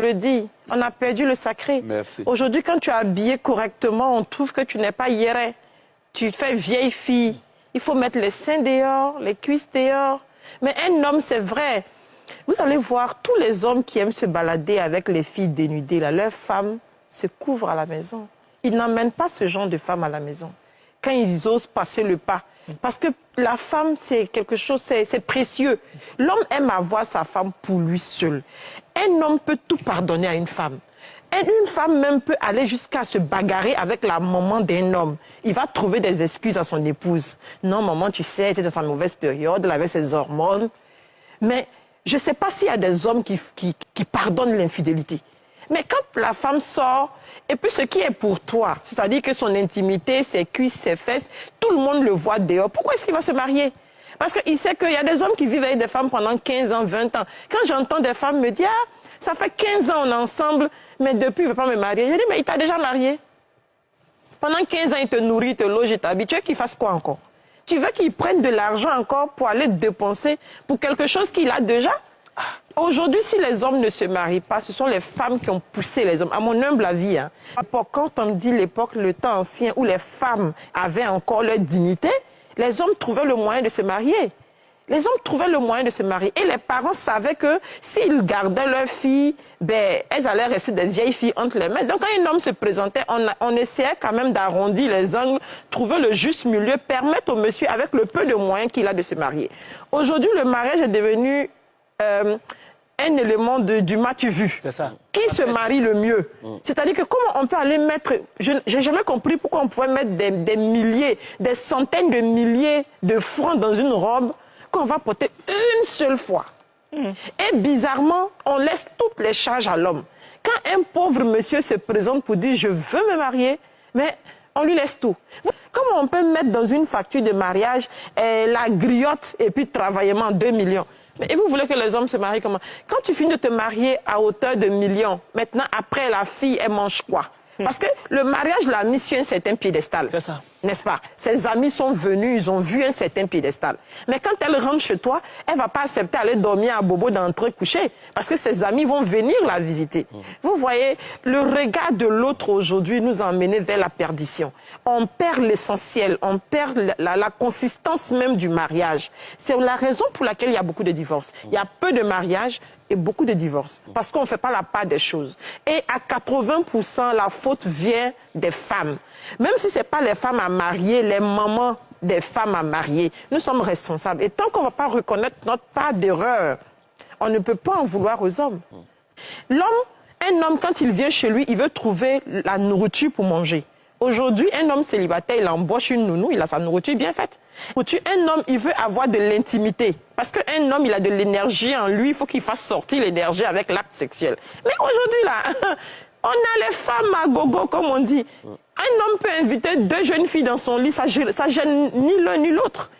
le dis. On a perdu le sacré. Merci. Aujourd'hui, quand tu es habillé correctement, on trouve que tu n'es pas hiéré. Tu fais vieille fille. Il faut mettre les seins dehors, les cuisses dehors. Mais un homme, c'est vrai. Vous allez voir, tous les hommes qui aiment se balader avec les filles dénudées, là, leurs femmes se couvrent à la maison. Ils n'emmènent pas ce genre de femmes à la maison. Quand ils osent passer le pas. Parce que la femme, c'est quelque chose, c'est précieux. L'homme aime avoir sa femme pour lui seul. Un homme peut tout pardonner à une femme. Une femme même peut aller jusqu'à se bagarrer avec la maman d'un homme. Il va trouver des excuses à son épouse. Non, maman, tu sais, elle était dans sa mauvaise période, elle avait ses hormones. Mais je ne sais pas s'il y a des hommes qui pardonnent l'infidélité. Mais quand la femme sort, et puis ce qui est pour toi, c'est-à-dire que son intimité, ses cuisses, ses fesses, tout le monde le voit dehors, pourquoi est-ce qu'il va se marier? Parce qu'il sait qu'il y a des hommes qui vivent avec des femmes pendant 15 ans, 20 ans. Quand j'entends des femmes me dire, ah, ça fait 15 ans on est ensemble, mais depuis il ne veut pas me marier. Je dis, mais il t'a déjà marié. Pendant 15 ans, il te nourrit, il te loge, il t'habille. Tu veux qu'il fasse quoi encore? Tu veux qu'il prenne de l'argent encore pour aller dépenser pour quelque chose qu'il a déjà? Aujourd'hui, si les hommes ne se marient pas, ce sont les femmes qui ont poussé les hommes. À mon humble avis, hein. Quand on dit l'époque, le temps ancien, où les femmes avaient encore leur dignité, les hommes trouvaient le moyen de se marier. Les hommes trouvaient le moyen de se marier. Et les parents savaient que s'ils gardaient leurs filles, ben, elles allaient rester des vieilles filles entre les mains. Donc quand un homme se présentait, on essayait quand même d'arrondir les angles, trouver le juste milieu, permettre au monsieur, avec le peu de moyens qu'il a, de se marier. Aujourd'hui, le mariage est devenu un élément du m'as-tu vu. C'est ça. Qui se marie le mieux? C'est-à-dire que comment on peut aller mettre... Je n'ai jamais compris pourquoi on pouvait mettre des milliers, des centaines de milliers de francs dans une robe qu'on va porter une seule fois. Et bizarrement, on laisse toutes les charges à l'homme. Quand un pauvre monsieur se présente pour dire « je veux me marier », mais on lui laisse tout. Comment on peut mettre dans une facture de mariage la griotte et puis travaillement 2 millions? Et vous voulez que les hommes se marient comment? Quand tu finis de te marier à hauteur de millions, maintenant, après, la fille, elle mange quoi? Parce que le mariage l'a mis sur un certain piédestal. C'est ça. N'est-ce pas? Ses amis sont venus, ils ont vu un certain piédestal. Mais quand elle rentre chez toi, elle ne va pas accepter d'aller dormir à bobo d'entrer coucher. Parce que ses amis vont venir la visiter. Vous voyez, le regard de l'autre aujourd'hui nous a emmenés vers la perdition. On perd l'essentiel, on perd la consistance même du mariage. C'est la raison pour laquelle il y a beaucoup de divorces. Il y a peu de mariages et beaucoup de divorces. Parce qu'on ne fait pas la part des choses. Et à 80%, la faute vient des femmes. Même si ce n'est pas les femmes à marier, les mamans des femmes à marier, nous sommes responsables. Et tant qu'on ne va pas reconnaître notre part d'erreur, on ne peut pas en vouloir aux hommes. Un homme, quand il vient chez lui, il veut trouver la nourriture pour manger. Aujourd'hui, un homme célibataire, il embauche une nounou, il a sa nourriture bien faite. Un homme, il veut avoir de l'intimité. Parce qu'un homme, il a de l'énergie en lui, il faut qu'il fasse sortir l'énergie avec l'acte sexuel. Mais aujourd'hui, là, on a les femmes à gogo, comme on dit. Un homme peut inviter 2 jeunes filles dans son lit, ça gêne ni l'un ni l'autre.